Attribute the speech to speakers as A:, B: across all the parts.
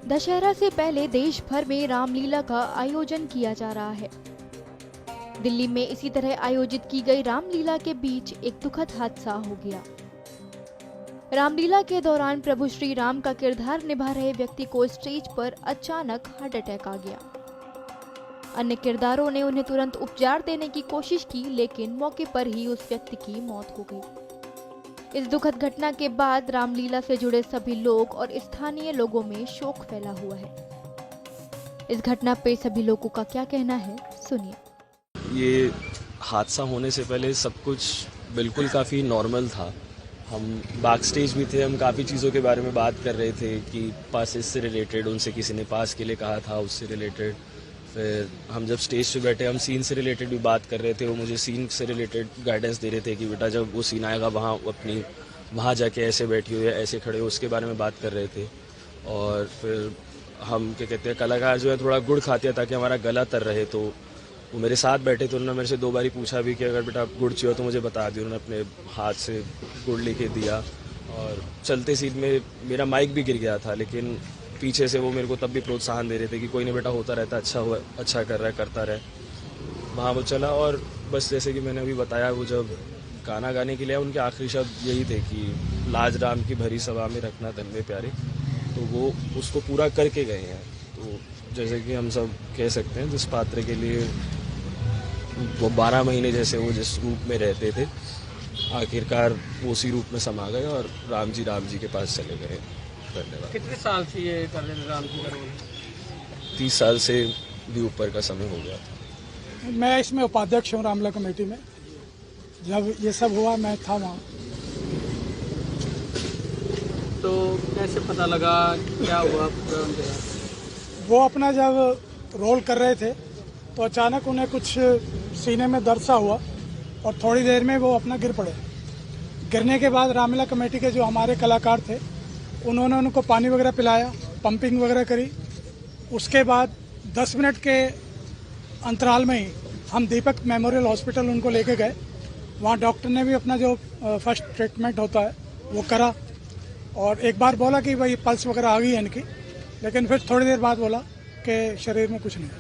A: दशहरा से पहले देश भर में रामलीला का आयोजन किया जा रहा है। दिल्ली में इसी तरह आयोजित की गई रामलीला के बीच एक दुखद हादसा हो गया। रामलीला के दौरान प्रभु श्री राम का किरदार निभा रहे व्यक्ति को स्टेज पर अचानक हार्ट अटैक आ गया। अन्य किरदारों ने उन्हें तुरंत उपचार देने की कोशिश की, लेकिन मौके पर ही उस व्यक्ति की मौत हो गई। इस दुखद घटना के बाद रामलीला से जुड़े सभी लोग और स्थानीय लोगों में शोक फैला हुआ है। इस घटना पे सभी लोगों का क्या कहना है, सुनिए।
B: ये हादसा होने से पहले सब कुछ बिल्कुल काफ़ी नॉर्मल था। हम बैक स्टेज भी थे, हम काफ़ी चीज़ों के बारे में बात कर रहे थे कि पासेस से रिलेटेड, उनसे किसी ने पास के लिए कहा था, उससे रिलेटेड। फिर हम जब स्टेज पे बैठे, हम सीन से रिलेटेड भी बात कर रहे थे। वो मुझे सीन से रिलेटेड गाइडेंस दे रहे थे कि बेटा जब वो सीन आएगा वहाँ जाके ऐसे बैठी हो या ऐसे खड़े हो, उसके बारे में बात कर रहे थे। और फिर हम क्या कहते हैं, कलाकार जो है थोड़ा गुड़ खाते हैं ताकि हमारा गला तर रहे। तो वो मेरे साथ बैठे थे, उन्होंने मेरे से 2 बारी पूछा भी कि अगर बेटा गुड़ चाहिए तो मुझे बता दियो। उन्होंने अपने हाथ से गुड़ लेके दिया। और चलते सीन में मेरा माइक भी गिर गया था, लेकिन पीछे से वो मेरे को तब भी प्रोत्साहन दे रहे थे कि कोई नहीं बेटा, होता रहता, अच्छा हुआ, अच्छा कर रहा है, करता रहे। वहाँ वो चला। और बस जैसे कि मैंने अभी बताया, वो जब गाना गाने के लिए उनके आखिरी शब्द यही थे कि लाज राम की भरी सभा में रखना तन्वे प्यारे। तो वो उसको पूरा करके गए हैं। तो जैसे कि हम सब कह सकते हैं, जिस पात्र के लिए वो 12 महीने जैसे वो जिस रूप में रहते थे, आखिरकार वो उसी रूप में समा गए और राम जी के पास चले गए। धन्यवाद।
C: कितने साल से ये कर रहे थे राम जी का रोल?
B: 30 साल से भी ऊपर का समय हो गया था।
D: मैं इसमें उपाध्यक्ष हूँ रामलीला कमेटी में। जब ये सब हुआ मैं था वहाँ।
C: तो कैसे पता लगा, क्या हुआ?
D: वो अपना जब रोल कर रहे थे तो अचानक उन्हें कुछ सीने में दर्द सा हुआ और थोड़ी देर में वो अपना गिर पड़े। गिरने के बाद रामलीला कमेटी के जो हमारे कलाकार थे, उन्होंने उनको पानी वगैरह पिलाया, पंपिंग वगैरह करी। उसके बाद 10 मिनट के अंतराल में ही हम दीपक मेमोरियल हॉस्पिटल उनको लेके गए। वहाँ डॉक्टर ने भी अपना जो फर्स्ट ट्रीटमेंट होता है वो करा और एक बार बोला कि भाई पल्स वगैरह आ गई है इनकी, लेकिन फिर थोड़ी देर बाद बोला कि शरीर में कुछ नहीं।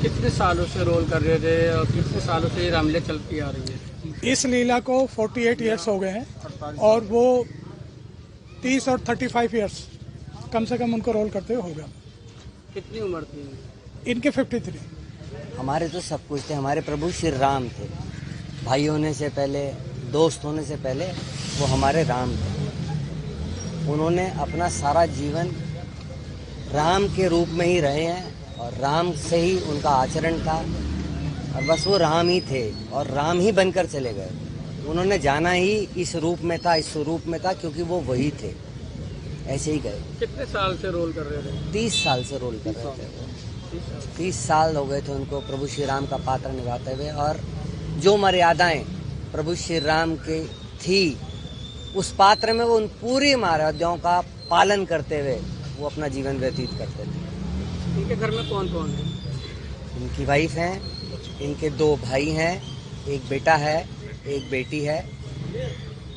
C: कितने सालों से रोल कर रहे थे और कितने सालों से रामलीला चलती आ रही है?
D: इस लीला को 48 ईयर्स हो गए हैं और वो 30 और 35 ईयर्स कम से कम उनको रोल करते हुए हो गया।
C: कितनी उम्र थी
D: इनके? 53।
E: हमारे तो सब कुछ थे, हमारे प्रभु श्री राम थे। भाई होने से पहले, दोस्त होने से पहले वो हमारे राम थे। उन्होंने अपना सारा जीवन राम के रूप में ही रहे हैं और राम से ही उनका आचरण था और बस वो राम ही थे और राम ही बनकर चले गए। उन्होंने जाना ही इस रूप में था, इस स्वरूप में था, क्योंकि वो वही थे, ऐसे ही गए।
C: कितने साल से रोल कर रहे थे?
E: 30 साल से रोल कर रहे थे वो। 30 साल हो गए थे उनको प्रभु श्री राम का पात्र निभाते हुए। और जो मर्यादाएं प्रभु श्री राम की थी उस पात्र में वो उन पूरी मर्यादाओं का पालन करते हुए वो अपना जीवन व्यतीत करते थे।
C: इनके घर में कौन कौन है?
E: इनकी वाइफ हैं, इनके 2 भाई हैं, एक बेटा है, एक बेटी है।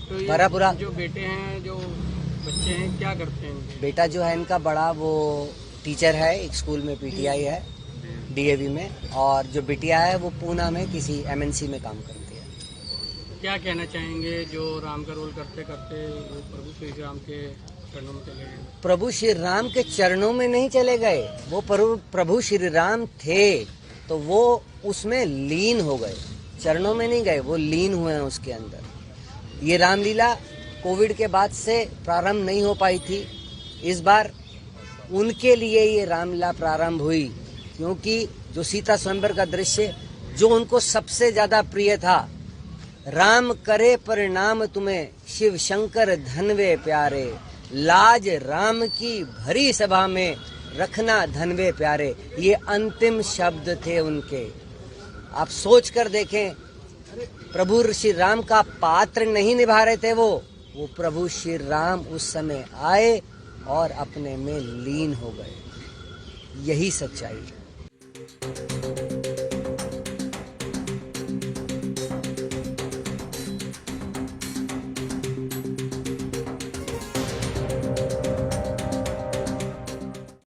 C: तो ये
E: पूरा
C: जो बेटे हैं, जो बच्चे हैं, क्या करते हैं?
E: बेटा जो है इनका बड़ा वो टीचर है, एक स्कूल में पीटीआई है, डीएवी में। और जो बिटिया है वो पूना में किसी एमएनसी में काम करती है।
C: क्या कहना चाहेंगे जो राम का रोल करते करते वो प्रभु श्री राम के चरणों में चले गए?
E: प्रभु श्री राम के चरणों में नहीं चले गए, वो प्रभु श्री राम थे तो वो उसमें लीन हो गए, चरणों में नहीं गए, वो लीन हुए हैं उसके अंदर। ये रामलीला कोविड के बाद से प्रारंभ नहीं हो पाई थी। इस बार उनके लिए ये रामलीला प्रारंभ हुई, क्योंकि जो सीता स्वयंवर का दृश्य जो उनको सबसे ज्यादा प्रिय था, राम करे परिणाम तुम्हें शिव शंकर धनवे प्यारे, लाज राम की भरी सभा में रखना धनवे प्यारे, ये अंतिम शब्द थे उनके। आप सोच कर देखें, प्रभु श्री राम का पात्र नहीं निभा रहे थे वो प्रभु श्री राम उस समय आए और अपने में लीन हो गए। यही सच्चाई है।